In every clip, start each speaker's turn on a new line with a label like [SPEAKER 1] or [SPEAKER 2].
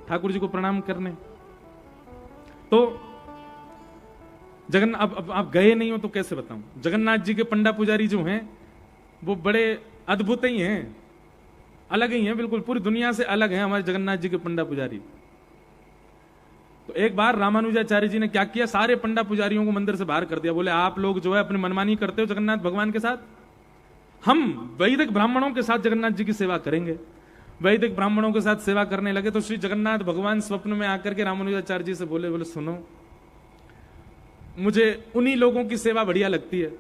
[SPEAKER 1] ठाकुर जी को प्रणाम करने। तो जगन्नाथ, अब आप गए नहीं हो तो कैसे बताऊं, जगन्नाथ जी के पंडा पुजारी जो हैं वो बड़े अद्भुत ही हैं, अलग ही हैं, बिल्कुल पूरी दुनिया से अलग हैं हमारे जगन्नाथ जी के पंडा पुजारी। तो एक बार रामानुजाचार्य जी ने क्या किया, सारे पंडा पुजारियों को मंदिर से बाहर कर दिया। बोले आप लोग जो है अपनी मनमानी करते हो जगन्नाथ भगवान के साथ, हम वैदिक ब्राह्मणों के साथ जगन्नाथ जी की सेवा करेंगे। वैदिक ब्राह्मणों के साथ सेवा करने लगे तो श्री जगन्नाथ भगवान स्वप्न में आकर के रामानुजाचार्य जी से बोले, बोले सुनो, मुझे उन्हीं लोगों की सेवा बढ़िया लगती है।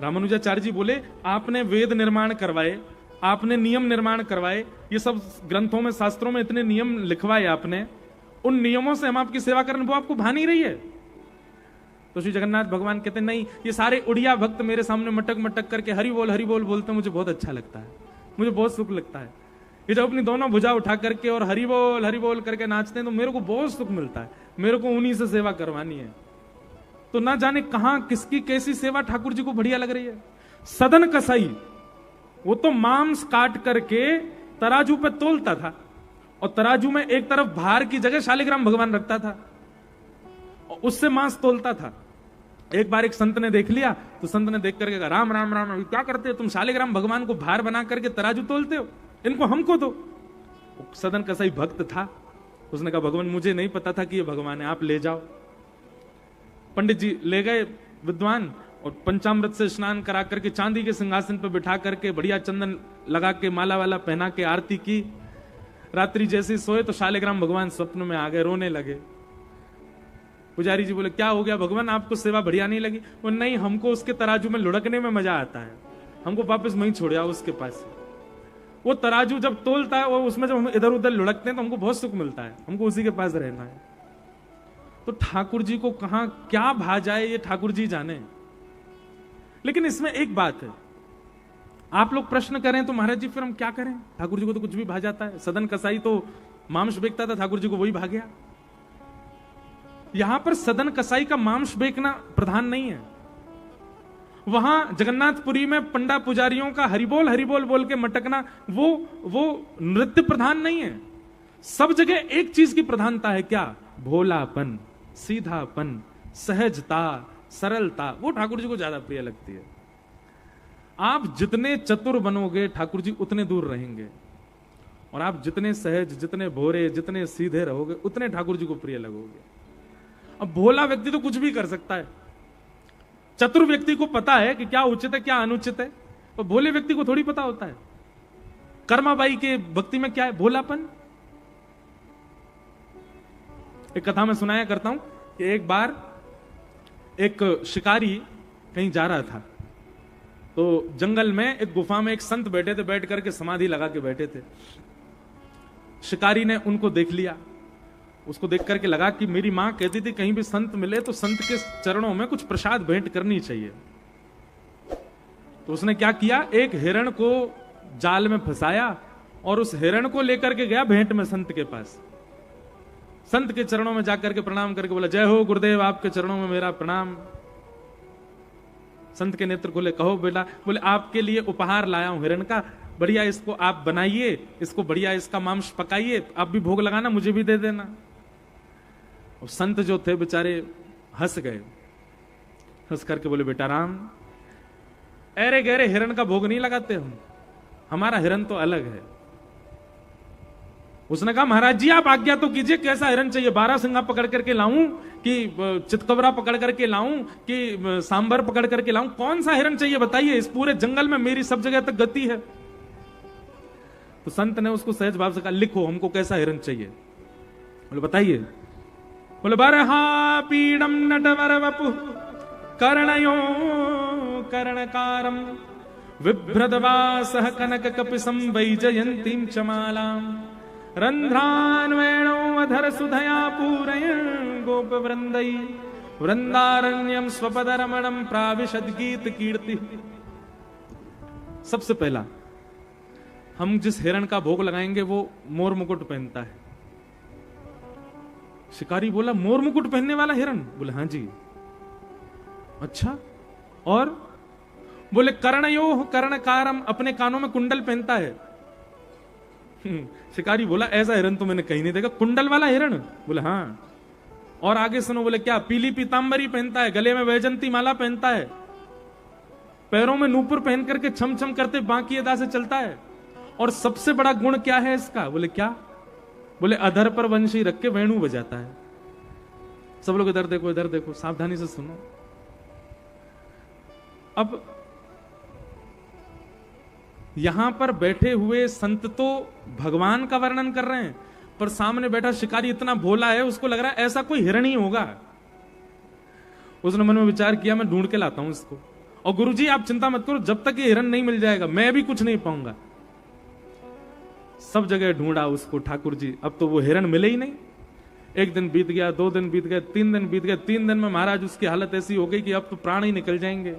[SPEAKER 1] रामानुजाचार्य जी बोले, आपने वेद निर्माण करवाए, आपने नियम निर्माण करवाए, ये सब ग्रंथों में शास्त्रों में इतने नियम लिखवाए आपने, उन नियमों से हम आपकी सेवा करें, वो आपको भा नहीं रही है। तो श्री जगन्नाथ भगवान कहते नहीं, ये सारे उड़िया भक्त मेरे सामने मटक मटक करके हरि बोल बोलते हैं, मुझे बहुत अच्छा लगता है, मुझे बहुत सुख लगता है। ये जब अपनी दोनों भुजा उठा करके और हरि बोल करके नाचते हैं तो मेरे को बहुत सुख मिलता है, मेरे को उन्हीं से सेवा करवानी है। तो ना जाने कहां किसकी कैसी सेवा ठाकुर जी को बढ़िया लग रही है। सदन कसाई, वो तो मांस काट करके तराजू पे तोलता था और तराजू में एक तरफ भार की जगह शालिग्राम भगवान रखता था और उससे मांस तोलता था। एक बार एक संत ने देख लिया तो संत ने देख करके कहा, राम राम राम, क्या करते हो तुम, शालिग्राम भगवान को भार बना करके तराजू तोलते हो, इनको हमको दो। सदन कसाई भक्त था, उसने कहा भगवान मुझे नहीं पता था कि ये भगवान है, आप ले जाओ। पंडित जी ले गए विद्वान और पंचामृत से स्नान करा करके चांदी के सिंहासन पर बिठा करके बढ़िया चंदन लगा के माला वाला पहना के आरती की। रात्रि जैसे सोए तो शालिग्राम भगवान स्वप्न में आ गए, रोने लगे। पुजारी जी बोले क्या हो गया भगवान, आपको सेवा बढ़िया नहीं लगी? वो नहीं, हमको उसके तराजू में लुढ़कने में मजा आता है, हमको वापस वहीं छोड़ आओ उसके पास। वो तराजू जब तोलता है, वो उसमें जब हम इधर उधर लुढ़कते हैं तो हमको बहुत सुख मिलता है, हमको उसी के पास रहना है। तो ठाकुर जी को कहां क्या भा जाए ये ठाकुर जी जाने। लेकिन इसमें एक बात है, आप लोग प्रश्न करें तो महाराज जी फिर हम क्या करें, ठाकुर जी को तो कुछ भी भा जाता है। सदन कसाई तो मांस बेचता था, ठाकुर जी को वही भा गया। यहां पर सदन कसाई का मांस बेचना प्रधान नहीं है, वहां जगन्नाथपुरी में पंडा पुजारियों का हरिबोल बोल के मटकना वो नृत्य प्रधान नहीं है। सब जगह एक चीज की प्रधानता है, क्या? भोलापन, सीधापन, सहजता, सरलता, वो ठाकुर जी को ज्यादा प्रिय लगती है। आप जितने चतुर बनोगे ठाकुर जी उतने दूर रहेंगे, और आप जितने सहज, जितने भोरे, जितने सीधे रहोगे उतने ठाकुर जी को प्रिय लगोगे। अब भोला व्यक्ति तो कुछ भी कर सकता है, चतुर व्यक्ति को पता है कि क्या उचित है क्या अनुचित है, और भोले व्यक्ति को थोड़ी पता होता है। कर्माबाई के भक्ति में क्या है? भोलापन। एक कथा में सुनाया करता हूं कि एक बार एक शिकारी कहीं जा रहा था, तो जंगल में एक गुफा में एक संत बैठे थे, बैठ करके समाधि लगा के बैठे थे। शिकारी ने उनको देख लिया, उसको देख करके लगा कि मेरी मां कहती थी कहीं भी संत मिले तो संत के चरणों में कुछ प्रसाद भेंट करनी चाहिए। तो उसने क्या किया, एक हिरण को जाल में फंसाया और उस हिरण को लेकर के गया भेंट में संत के पास। संत के चरणों में जाकर के प्रणाम करके बोला, जय हो गुरुदेव, आपके चरणों में मेरा प्रणाम। संत के नेत्र खोले, कहो बेटा। बोले आपके लिए उपहार लाया हूं हिरण का, बढ़िया इसको आप बनाइए, इसको बढ़िया इसका मांस पकाइए, आप भी भोग लगाना, मुझे भी दे देना। और संत जो थे बेचारे हंस गए, हंस करके बोले, बेटा राम, अरे गहरे हिरण का भोग नहीं लगाते हम, हमारा हिरण तो अलग है। उसने कहा महाराज जी आप आज्ञा तो कीजिए, कैसा हिरण चाहिए? 12 सिंगा पकड़ करके लाऊं कि चितकबरा पकड़ करके लाऊं कि सांबर पकड़ करके लाऊं? कौन सा हिरण चाहिए बताइए, इस पूरे जंगल में मेरी सब जगह तक गति है। तो संत ने उसको सहज भाव से कहा, लिखो हमको कैसा हिरण चाहिए। बोले बताइए। बोले, बरहा पीडम नटवर वपु कर्णयो कर्णकारम विभ्रदवासः कनक कपिसं वैजयन्तीं चमालां रंध्रान्वेणो अधर सुधया पूरयन् गोपवृन्दै वृंदारण्यम स्वपदरमणं प्राविशद गीत कीर्ति। सबसे पहला हम जिस हिरण का भोग लगाएंगे वो मोर मुकुट पहनता है। शिकारी बोला, मोर मुकुट पहनने वाला हिरण? बोले हाँ जी। अच्छा, और? बोले कर्णयो कर्णकारम, अपने कानों में कुंडल पहनता है। शिकारी बोला ऐसा हिरण तो मैंने कहीं नहीं देखा, कुंडल वाला हिरण? बोले हाँ। और आगे सुनो, बोले क्या? पीली पीतांबरी पहनता है, गले में वैजंती माला पहनता है, पैरों में नूपुर पहन करके छम छम करते बांकी अदा से चलता है। और सबसे बड़ा गुण क्या है इसका? बोले क्या? बोले अधर पर वंशी रख के वेणु बजाता है। सब लोग इधर देखो, इधर देखो, सावधानी से सुनो। अब यहां पर बैठे हुए संत तो भगवान का वर्णन कर रहे हैं, पर सामने बैठा शिकारी इतना भोला है, उसको लग रहा है ऐसा कोई हिरण ही होगा। उसने मन में विचार किया, मैं ढूंढ के लाता हूं इसको। और गुरुजी आप चिंता मत करो, जब तक ये हिरण नहीं मिल जाएगा मैं भी कुछ नहीं पाऊंगा। सब जगह ढूंढा उसको ठाकुर जी, अब तो वो हिरण मिले ही नहीं। एक दिन बीत गया, 2 दिन बीत गए, 3 दिन बीत गए। 3 दिन में महाराज उसकी हालत ऐसी हो गई कि अब तो प्राण ही निकल जाएंगे।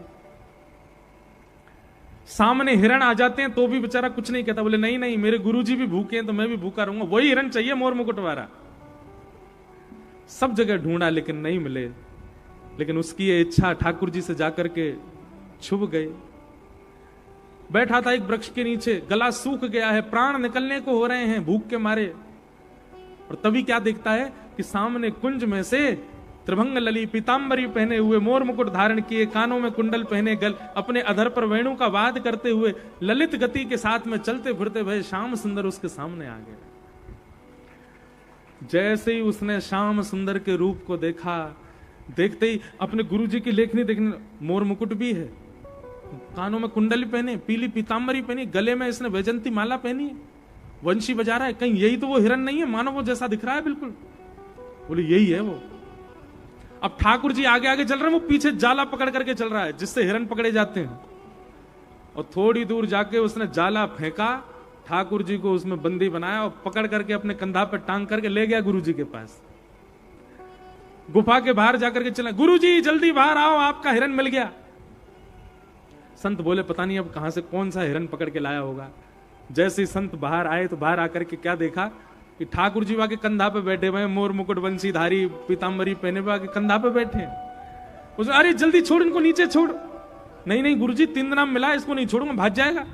[SPEAKER 1] सामने हिरण आ जाते हैं तो भी बेचारा कुछ नहीं कहता। बोले नहीं नहीं, मेरे गुरुजी भी भूखे हैं तो मैं भी भूखा रहूंगा, वही हिरण चाहिए मोर मुकुट वाला। सब जगह ढूंढा लेकिन नहीं मिले। लेकिन उसकी ये इच्छा ठाकुर जी से जाकर के छुप गई। बैठा था एक वृक्ष के नीचे, गला सूख गया है, प्राण निकलने को हो रहे हैं भूख के मारे। और तभी क्या देखता है कि सामने कुंज में से त्रिभंग लली पीतांबरी पहने हुए, मोर मुकुट धारण किए, कानों में कुंडल पहने, गल अपने अधर पर वेणु का वाद करते हुए, ललित गति के साथ में चलते फिरते भय श्याम सुंदर उसके सामने आ गए। जैसे ही उसने श्याम सुंदर के रूप को देखा, देखते ही अपने गुरुजी की लेखनी देखने, मोर मुकुट भी है, कानों में कुंडल पहने, पीली पीतांबरी पहनी, गले में इसने वैजंती माला पहनी है, वंशी बजा रहा है, कहीं यही तो वो हिरण नहीं है? मानो वो जैसा दिख रहा है बिल्कुल। बोले यही है वो। अब ठाकुर जी आगे आगे चल रहे हैं, वो पीछे जाला पकड़ करके चल रहा है जिससे हिरण पकड़े जाते हैं। और थोड़ी दूर जाके उसने जाला फेंका, ठाकुर जी को उसमें बंदी बनाया और पकड़ करके अपने कंधा पर टांग करके ले गया गुरु जी के पास। गुफा के बाहर जाकर के चला, गुरु जी जल्दी बाहर आओ, आपका हिरण मिल गया। संत बोले पता नहीं अब कहां से कौन सा हिरण पकड़ के लाया होगा। जैसे ही संत बाहर आए तो बाहर आकर के क्या देखा कि ठाकुर जी वहां के कंधा पे बैठे हुए, मोर मुकुट वंशीधारी पीतांबरी पहने हुए के कंधा पे बैठे हैं। उसने अरे जल्दी छोड़ इनको, नीचे छोड़। नहीं नहीं गुरुजी 3 दिन मिला, इसको नहीं छोड़ूंगा, भाग जाएगा।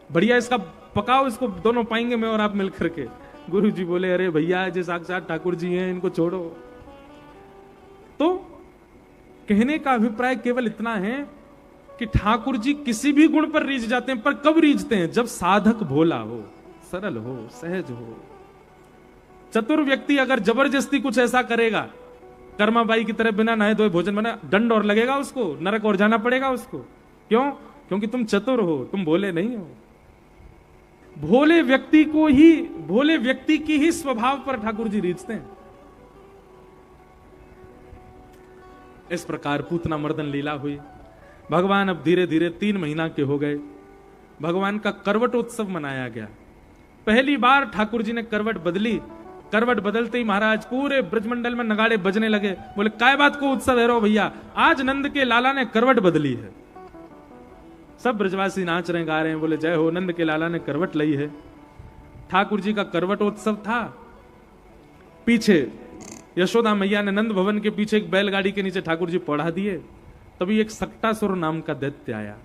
[SPEAKER 1] बढ़िया इसका पकाओ, इसको दोनों पाएंगे मैं और आप मिल करके। गुरु जी बोले अरे भैया जो साक्षात ठाकुर जी हैं इनको छोड़ो। तो कहने का अभिप्राय केवल इतना है कि ठाकुर जी किसी भी गुण पर रीझ जाते हैं, पर कब रीझते हैं? जब साधक भोला हो, सरल हो, सहज हो। चतुर व्यक्ति अगर जबरदस्ती कुछ ऐसा करेगा, कर्माबाई की तरह बिना नहाए धोए भोजन बना, दंड और लगेगा उसको, नरक और जाना पड़ेगा उसको। क्यों? क्योंकि तुम चतुर हो, तुम भोले नहीं हो। भोले व्यक्ति को ही, भोले व्यक्ति की ही स्वभाव पर ठाकुर जी रीझते हैं। इस प्रकार पूतना मर्दन लीला हुई। भगवान अब धीरे धीरे 3 महीना के हो गए। भगवान का करवट उत्सव मनाया गया। पहली बार ठाकुर जी ने करवट बदली। करवट बदलते ही महाराज पूरे ब्रजमंडल में नगाड़े बजने लगे। बोले काय बात को उत्सव है रो भैया, आज नंद के लाला ने करवट बदली है। सब ब्रजवासी नाच रहे गा रहे हैं, बोले जय हो, नंद के लाला ने करवट ली है। ठाकुर जी का करवट उत्सव था। पीछे यशोदा मैया ने नंद भवन के पीछे एक बैलगाड़ी के नीचे ठाकुर जी पढ़ा दिए। तभी एक सक्टासुर नाम का दैत्य आया।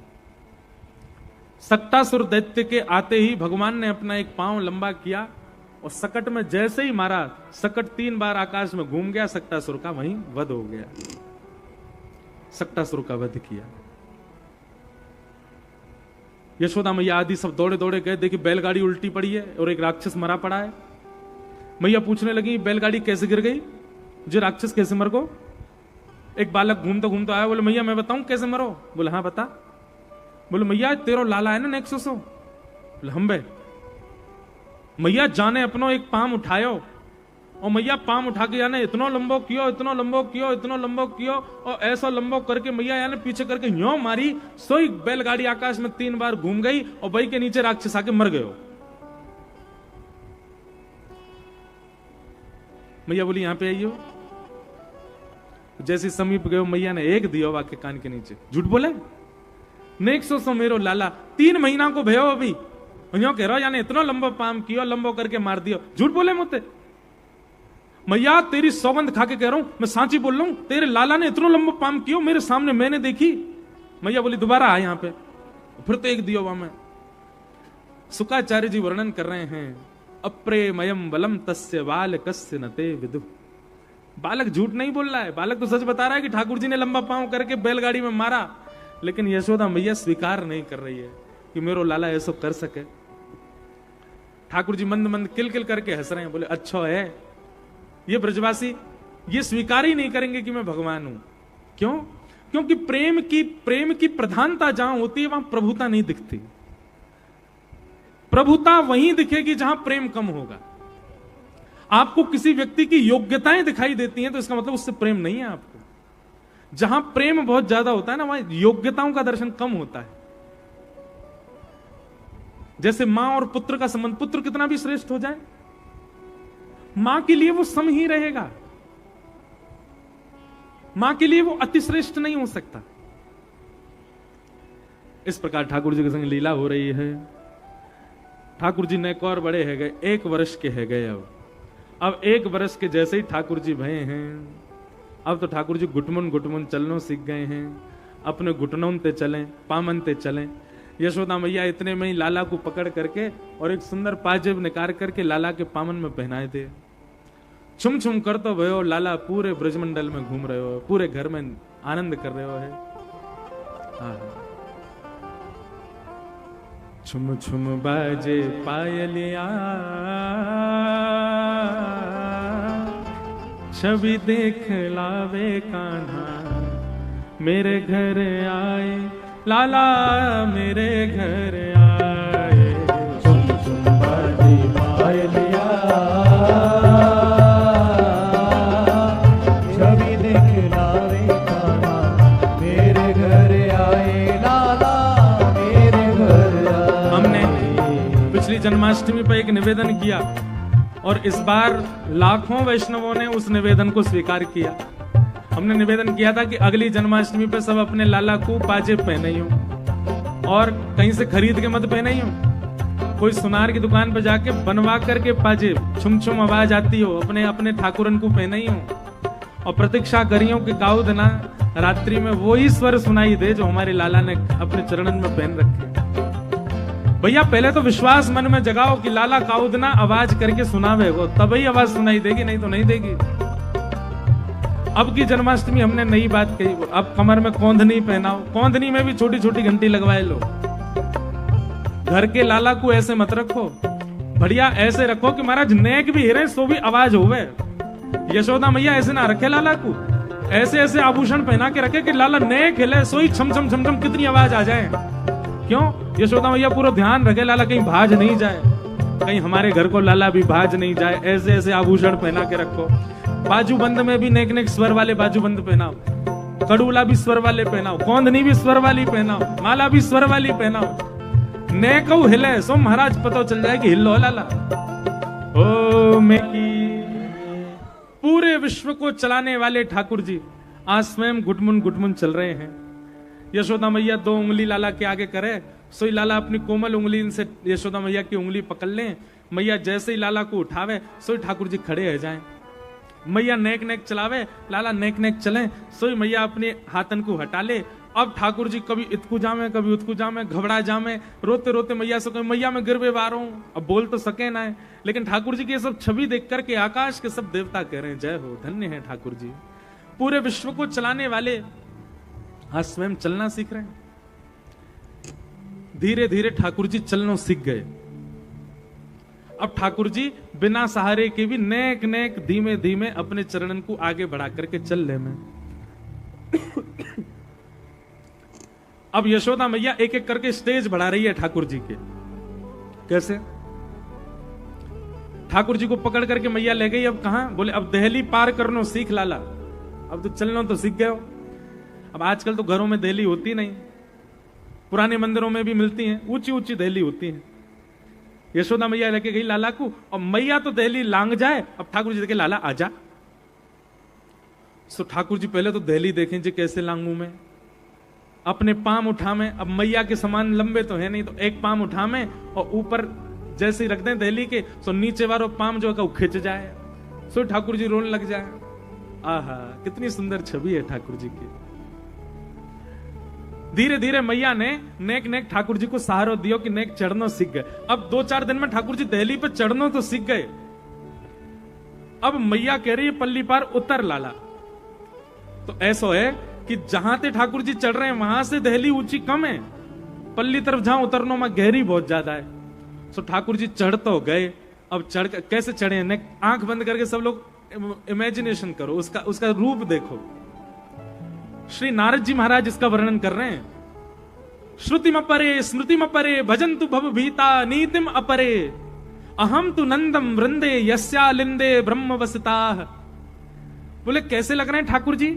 [SPEAKER 1] सक्टासुर दैत्य के आते ही भगवान ने अपना एक पांव लंबा किया और सकट में जैसे ही मारा, सकट 3 बार आकाश में घूम गया, सक्टासुर का वहीं वध हो गया। सक्टासुर का वध किया। यशोदा मैया आदि सब दौड़े दौड़े गए, देखी बैलगाड़ी उल्टी पड़ी है और एक राक्षस मरा पड़ा है। मैया पूछने लगी बैलगाड़ी कैसे गिर गई, जो राक्षस कैसे मर गो? एक बालक घूमता घूमता आया, बोले मैया मैं बताऊं कैसे मरो? बोले हाँ बता। बोले मैया तेरो लाला है ना नेक्सोसो? बोले हम बे। मैया जाने अपनो एक पाम उठायो और मैया पाम उठा के जाने इतना लंबो कियो, इतना लंबो कियो, इतना लंबो कियो और ऐसा लंबो करके मैया यानी पीछे करके यूं मारी, सोई बैलगाड़ी आकाश में 3 बार घूम गई और बई के नीचे राक्षस आके मर गयो। मैया बोली यहां पे आइयो। जैसे समीप गयो, मैया ने एक दियो वाके कान के नीचे। झूठ बोले? नेक सो मेरो लाला 3 महीना को भयो अभी यो कह रहा यानी इतना लंबो पाम कियो, लंबो करके मार दियो। झूठ बोले मुझे? मैया तेरी सौगंध खा के कह रहा हूं, मैं सांची बोल रहा हूं, तेरे लाला ने इतना लंबो पाम कियो मेरे सामने, मैंने देखी। मैया बोली दोबारा आ यहां पे। फिर तो एक दियो वहां में। शुकाचार्य जी वर्णन कर रहे हैं, अप्रेमयम बलम तस्य बालकस्य नते विदु। बालक झूठ नहीं बोल रहा है, बालक तो सच बता रहा है कि ठाकुर जी ने लंबा पांव करके बैलगाड़ी में मारा, लेकिन यशोदा मैया स्वीकार नहीं कर रही है कि मेरो लाला ऐसा कर सके। ठाकुर जी मंद मंद किल किल करके हंस रहे हैं, बोले अच्छा है, ये ब्रजवासी ये स्वीकार ही नहीं करेंगे कि मैं भगवान हूं। क्यों? क्योंकि प्रेम की प्रधानता जहां होती है वहां प्रभुता नहीं दिखती। प्रभुता वहीं दिखेगी जहां प्रेम कम होगा। आपको किसी व्यक्ति की योग्यताएं दिखाई देती हैं तो इसका मतलब उससे प्रेम नहीं है आपको। जहां प्रेम बहुत ज्यादा होता है ना, वहां योग्यताओं का दर्शन कम होता है। जैसे मां और पुत्र का संबंध, पुत्र कितना भी श्रेष्ठ हो जाए, मां के लिए वो सम ही रहेगा, मां के लिए वो अतिश्रेष्ठ नहीं हो सकता। इस प्रकार ठाकुर जी के संग लीला हो रही है। ठाकुर जी नेक और बड़े है गए, 1 वर्ष के है गए। अब 1 वर्ष के जैसे ही ठाकुर जी भये हैं, अब तो ठाकुर जी घुटमुन घुटमुन चलनो सीख गए हैं। अपने घुटनों ते चलें, पामन ते चलें। यशोदा मैया इतने में ही लाला को पकड़ करके और एक सुंदर पाजेब निकाल करके लाला के पामन में पहनाए थे। छुम छुम कर तो भयो लाला, पूरे ब्रजमंडल में घूम रहे हो, पूरे घर में आनंद कर रहे हो है। छुम छुम बाजे पायलिया, छवि देख लावे कान्हा, मेरे घर आए लाला, मेरे घर आए। छुम छुम बाजे पायलिया, छवि देख लावे कान्हा, मेरे घर आए लाला, मेरे घर आए। हमने पिछली जन्माष्टमी पर एक निवेदन किया और इस बार लाखों वैष्णवों ने उस निवेदन को स्वीकार किया। हमने निवेदन किया था कि अगली जन्माष्टमी पे सब अपने लाला को पाजेब पहने ही हो और कहीं से खरीद के मत पहने ही हो। कोई सुनार की दुकान पे जाके बनवा करके पाजेब, छुम छुम आवाज आती हो, अपने अपने ठाकुरन को पहने ही हो और प्रतीक्षा करियो कि काउद ना रात्रि में वो ही स्वर सुनाई दे जो हमारे लाला ने अपने चरणन में पहन रखे। भैया पहले तो विश्वास मन में जगाओ कि लाला काउदना आवाज करके सुनावे, वो तभी आवाज सुनाई देगी, नहीं तो नहीं देगी। अब की जन्माष्टमी हमने नई बात कही, अब कमर में कोंधनी पहनाओ, कोंधनी में भी छोटी छोटी घंटी लगवाए लो। घर के लाला को ऐसे मत रखो, बढ़िया ऐसे रखो कि महाराज नेक भी हिरे सो भी आवाज होवे। यशोदा मैया ऐसे ना रखे लाला को, ऐसे ऐसे आभूषण पहना के रखे कि लाला नेक हिले सोई छम छम छम छम कितनी आवाज आ जाए। क्यों? यशोदा मैया पूरा ध्यान रखे लाला कहीं भाज नहीं जाए, कहीं हमारे घर को लाला भी भाज नहीं जाए। ऐसे ऐसे आभूषण पहना के रखो। बाजूबंद में भी नेक नेक स्वर वाले बाजूबंद पहनाओ, कड़ूला भी स्वर वाले पहनाओ, कोंधनी भी स्वर वाली पहनाओ, माला भी स्वर वाली पहनाओ। नेको हिले सो महाराज पता चल जाए कि हिलो लाला। ओ मेकी पूरे विश्व को चलाने वाले ठाकुर जी आज स्वयं घुटमुन घुटमुन चल रहे हैं। यशोदा मैया 2 उंगली लाला के आगे करे, सोई लाला अपनी कोमल उंगली से यशोदा मैया की उंगली पकड़ ले। मैया जैसे ही लाला को उठावे सोई ठाकुर जी खड़े हो जाएं। मैया नेक नेक चलावे, लाला नेक नेक चले, सोई मैया अपने हाथन को हटा ले। अब ठाकुर जी कभी इतकू जामे, कभी उतकू जामे, घबरा जामे, रोते रोते मैया से कहे मैया मैं गिरवे वार हूं। अब बोल तो सके ना है, लेकिन ठाकुर जी की सब छवि देख करके आकाश के सब देवता कह रहे हैं जय हो, धन्य है ठाकुर जी। पूरे विश्व को चलाने वाले आज स्वयं चलना सीख रहे हैं। धीरे धीरे ठाकुर जी चलना सीख गए। अब ठाकुर जी बिना सहारे के भी नेक नेक धीमे धीमे अपने चरणन को आगे बढ़ा करके चल ले में। अब यशोदा मैया एक एक करके स्टेज बढ़ा रही है ठाकुर जी के। कैसे? ठाकुर जी को पकड़ करके मैया ले गई। अब कहां? बोले अब दहली पार करनो सीख लाला, अब तो चलना तो सीख गए हो। अब आजकल तो घरों में दहली होती नहीं, पुराने मंदिरों में भी मिलती हैं, ऊंची ऊंची दहली होती है। यशोदा मैया लेके गई लाला को और मैया तो दहली लांग जाए। अब ठाकुर जी देखे लाला आजा। सो ठाकुर जी पहले तो दहली देखें जी कैसे लांगू में, अपने पाम उठा में। अब मैया के समान लंबे तो है नहीं, तो एक पाम उठा में और ऊपर जैसे ही रख दें दहली के, तो नीचे वाला पाम जो है खिंच जाए। सो ठाकुर जी रोने लग जाए। आहा कितनी सुंदर छवि है ठाकुर जी की। धीरे धीरे मैया ने नेक नेक ठाकुर जी को सहारो दियो कि नेक चढ़नो सीख गए। अब 2-4 दिन में ठाकुर जी दहली पे चढ़नो तो सीख गए। अब मैया कह रही है पल्ली पार उतर लाला। तो ऐसा है कि जहां ते ठाकुर जी चढ़ रहे हैं वहां से दहली ऊंची कम है, पल्ली तरफ जहां उतरनो में गहरी बहुत ज्यादा है। तो ठाकुर जी चढ़ तो गए। अब चढ़ कैसे चढ़े, आंख बंद करके सब लोग इमेजिनेशन करो, उसका रूप देखो। श्री नारद जी महाराज इसका वर्णन कर रहे हैं। श्रुतिम अपरे स्मृतिम अपरे भजन्तु भव भीता नीतिम अपरे अहम तु नंदम वृंदे यस्या लिंदे ब्रह्म वसता। बोले कैसे लग रहे हैं ठाकुर जी?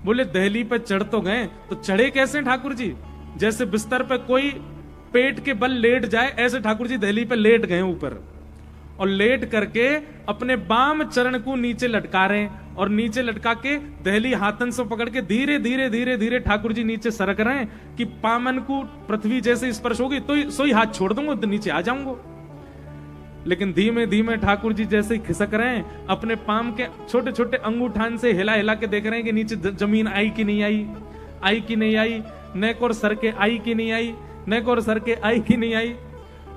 [SPEAKER 1] बोले दहली पे चढ़ तो गए, तो चढ़े कैसे ठाकुर जी? जैसे बिस्तर पे कोई पेट के बल लेट जाए, ऐसे ठाकुर जी दहली पे लेट गए ऊपर, और लेट करके अपने बाम चरण को नीचे लटका रहे हैं, और नीचे लटका के दहली हाथन से पकड़ के धीरे धीरे धीरे धीरे ठाकुर जी नीचे सरक रहे हैं कि पामन को पृथ्वी जैसे स्पर्श होगी तो सोई हाथ छोड़ दूंगा तो नीचे आ जाऊंगा। लेकिन धीमे धीमे ठाकुर जी जैसे ही खिसक रहे हैं, अपने पाम के छोटे छोटे अंगूठान से हिला हिला के देख रहे हैं कि नीचे जमीन आई कि नहीं आई, आई कि नहीं आई, नेक और सर के आई कि नहीं आई, नेक और सर के आई कि नहीं आई।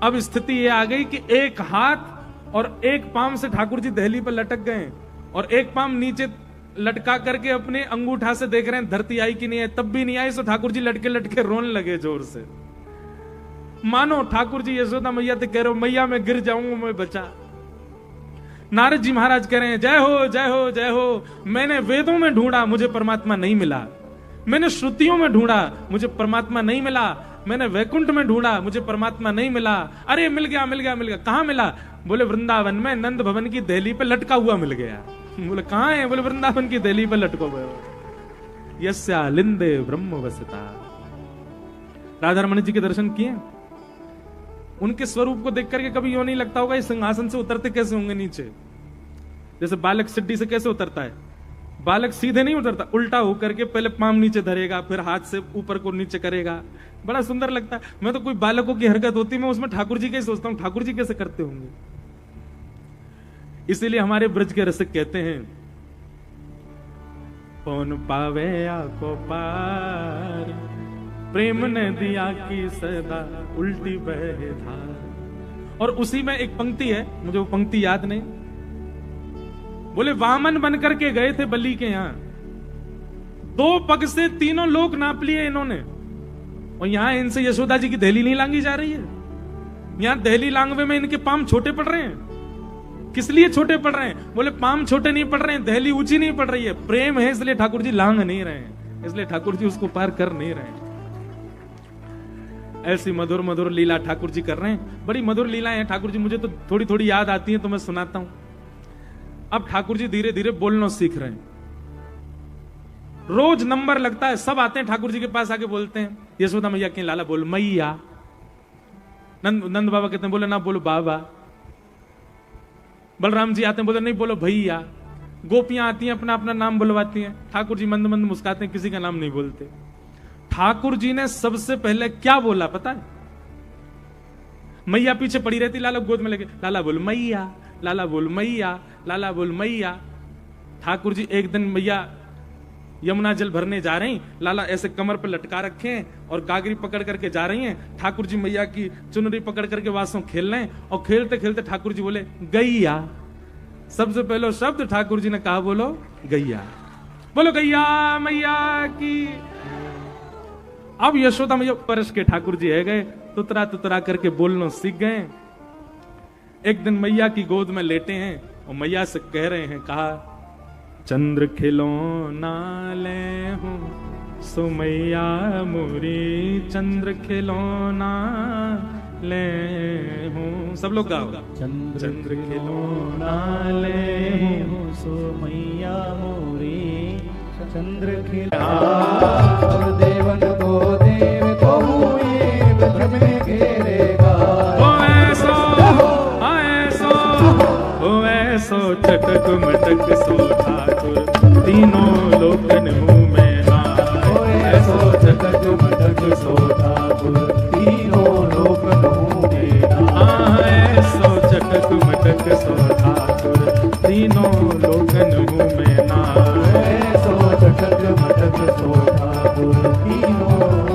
[SPEAKER 1] अब स्थिति ये आ गई कि एक हाथ और एक पाम से ठाकुर जी दहली पर लटक गए, और एक पाम नीचे लटका करके अपने अंगूठा से देख रहे हैं धरती आई कि नहीं आई, तब भी नहीं आई। तो ठाकुर जी लटके लटके रोने लगे जोर से, मानो ठाकुर जी यशोदा मैया तो कह रहे हो मैया मैं गिर जाऊंगा, मैं बचा। नारद जी महाराज कह रहे हैं जय हो जय हो जय हो, मैंने वेदों में ढूंढा मुझे परमात्मा नहीं मिला, मैंने श्रुतियों में ढूंढा मुझे परमात्मा नहीं मिला, मैंने वैकुंठ में ढूंढा मुझे परमात्मा नहीं मिला। अरे मिल गया मिल गया मिल गया। कहां मिला? बोले वृंदावन में नंद भवन की दहली पे लटका हुआ मिल गया। बोले कहां है? बोले वृंदावन की दहली पे लटको हुए। यस्या लिंदे ब्रह्म वसता। राधा रमण जी के दर्शन किए? उनके स्वरूप को देख करके कभी यूं नहीं लगता होगा इस सिंहासन से उतरते कैसे होंगे नीचे? जैसे बालक सिड्डी से कैसे उतरता है, बालक सीधे नहीं उतरता, उल्टा होकर के पहले पाम नीचे धरेगा, फिर हाथ से ऊपर को नीचे करेगा, बड़ा सुंदर लगता है। मैं तो कोई बालकों की हरकत होती मैं उसमें ठाकुर जी के सोचता हूं, ठाकुर जी कैसे करते होंगे। इसीलिए हमारे ब्रज के रसिक कहते हैं कौन पावे आको पार, प्रेम ने दिया की सदा उल्टी बहे धार। और उसी में एक पंक्ति है, मुझे वो पंक्ति याद नहीं। बोले वामन बन करके गए थे बलि के यहां, 2 पग से तीनों लोग नाप लिए इन्होंने, और यहां इनसे यशोदा जी की दहली नहीं लांगी जा रही है। यहां दहली लांगवे में इनके पाम छोटे पड़ रहे हैं। किस लिए छोटे पड़ रहे हैं? बोले पाम छोटे नहीं पड़ रहे हैं, दहली ऊंची नहीं पड़ रही है, प्रेम है इसलिए ठाकुर जी लांग नहीं रहे हैं, इसलिए ठाकुर जी उसको पार कर नहीं रहे हैं। ऐसी मधुर मधुर लीला ठाकुर जी कर रहे हैं। बड़ी मधुर लीलाएं हैं ठाकुर जी, मुझे तो थोड़ी थोड़ी याद आती है तो मैं सुनाता हूं। अब ठाकुर जी धीरे धीरे बोलना सीख रहे हैं। रोज नंबर लगता है, सब आते हैं ठाकुर जी के पास आके बोलते हैं यशोदा मैया के लाला बोल मैया। नंद बाबा कहते हैं बोले ना बोलो बाबा। बलराम जी आते हैं बोले नहीं बोलो भैया। गोपियां आती हैं अपना अपना नाम बुलवाती हैं, ठाकुर जी मंद मंद मुस्काते हैं, किसी का नाम नहीं बोलते। ठाकुर जी ने सबसे पहले क्या बोला पता है? मैया पीछे पड़ी रहती, लाला गोद में लेके लाला बोल मैया, लाला बोल मैया, लाला बोल मैया। ठाकुर जी एक दिन मैया यमुना जल भरने जा रही, लाला ऐसे कमर पे लटका रखे हैं और गागरी पकड़ करके जा रही हैं। ठाकुर जी मैया की चुनरी पकड़ करके वासों खेल रहे हैं, और खेलते खेलते ठाकुर जी बोले गैया। सबसे पहले शब्द ठाकुर जी ने कहा बोलो गैया, बोलो गैया मैया की। अब यशोदा मैया परस के ठाकुर जी है गए, तुतरा तुतरा करके बोलना सीख गए। एक दिन मैया की गोद में लेटे हैं और मैया से कह रहे हैं, कहा चंद्र खिलौना ले हूं सो मैया मोरी, चंद्र खिलौना ले हूं। सब लोग गाओ। चंद्र खिलौना ले हूं सो मैया मोरी, चंद्र खिलौना देवन को देव को हुए ब्रह्म में घेरेगा। सो चटक मटक सो ठाकुर तीनों लोकन मुंह में आए। सो चटक मटक सो ठाकुर तीनों लोकन मुंह में आए। सो चटक मटक सो ठाकुर तीनों लोकन मुंह में आए। सो चटक मटक सो ठाकुर तीनों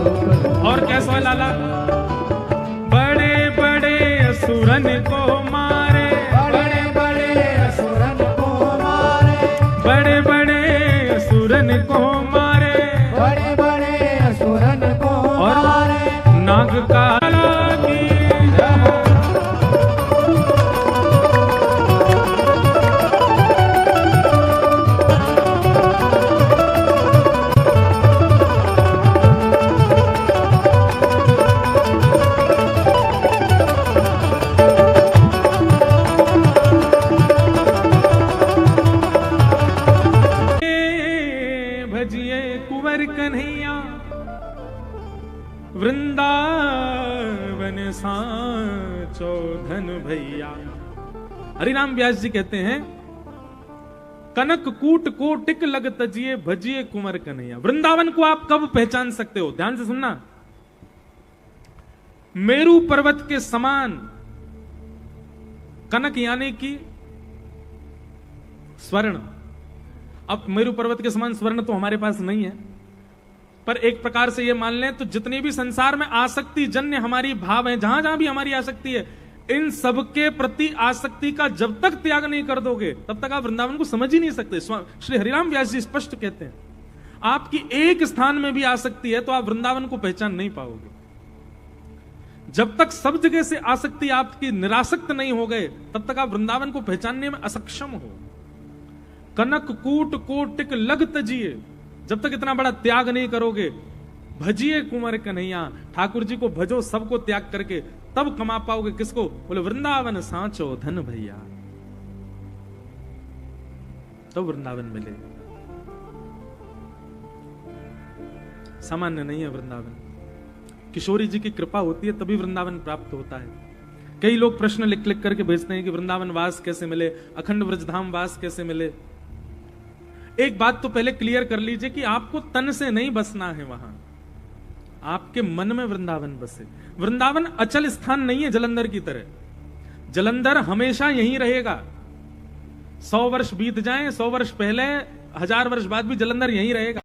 [SPEAKER 1] वृंदावन सांचो धन भैया। हरिराम व्यास जी कहते हैं, कनक कूट को टिक लग तजिए भजिए कुंवर कन्हैया। वृंदावन को आप कब पहचान सकते हो? ध्यान से सुनना। मेरू पर्वत के समान, कनक यानी कि स्वर्ण। अब मेरू पर्वत के समान स्वर्ण तो हमारे पास नहीं है, पर एक प्रकार से ये मान लें तो जितने भी संसार में आसक्ति जन्य हमारी भाव हैं, जहां जहां भी हमारी आसक्ति है, इन सबके प्रति आसक्ति का जब तक त्याग नहीं कर दोगे तब तक आप वृंदावन को समझ ही नहीं सकते। श्री हरिराम व्यास जी स्पष्ट कहते हैं, आपकी एक स्थान में भी आसक्ति है तो आप वृंदावन को पहचान नहीं पाओगे। जब तक सब जगह से आसक्ति आपकी निरासक्त नहीं हो गए तब तक आप वृंदावन को पहचानने में असक्षम हो। कनक कूट कोटिक लग तजिए, जब तक इतना बड़ा त्याग नहीं करोगे, भजिए कुंवर कन्हैया, ठाकुर जी को भजो सबको त्याग करके, तब कमा पाओगे किसको? बोले वृंदावन सांचो धन भैया, तो वृंदावन मिले। सामान्य नहीं है वृंदावन, किशोरी जी की कृपा होती है तभी वृंदावन प्राप्त होता है। कई लोग प्रश्न लिख लिख करके भेजते हैं कि वृंदावन वास कैसे मिले, अखंड व्रजधाम वास कैसे मिले। एक बात तो पहले क्लियर कर लीजिए कि आपको तन से नहीं बसना है वहां, आपके मन में वृंदावन बसे। वृंदावन अचल स्थान नहीं है जलंधर की तरह। जलंधर हमेशा यहीं रहेगा। 100 वर्ष बीत जाएं, 100 वर्ष पहले, 1000 वर्ष बाद भी जलंधर यहीं रहेगा।